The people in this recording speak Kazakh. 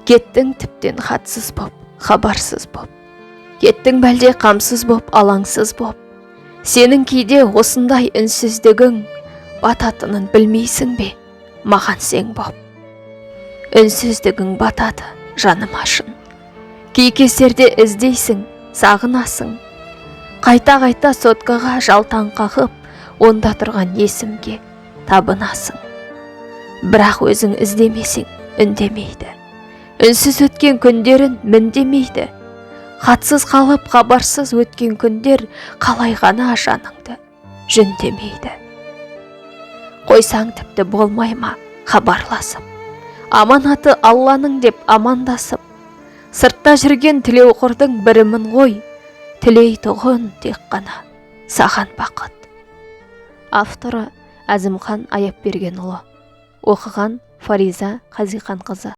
Кеттің тіптен хатсыз боп, хабарсыз боп. Кеттің бәлде қамсыз боп, алаңсыз боп. Сенің кейде осындай үнсіздігің бататынын білмейсің бе, маған сен боп. Үнсіздігің батады жаным ашын. Кей кездерде іздейсің, сағынасың. Қайта-қайта соткаға жалтаң қағып, онда тұрған есімге табынасың. Бірақ өзің іздемесең үндемейді. Үнсіз өткен күндерін міндемейді. Хатсыз қалып хабарсыз өткен күндер қалай ғана жаныңды жүндемейді. Қойсаң тіпті болмай ма хабарласып, аманаты Алланың деп амандасып, сыртта жүрген тілеуқұрдың бірімін ғой, тілейтұғын тек қана саған бақыт. Авторы Әзімхан Аяпбергенұлы. Оқыған Фариза Қазиқанқызы.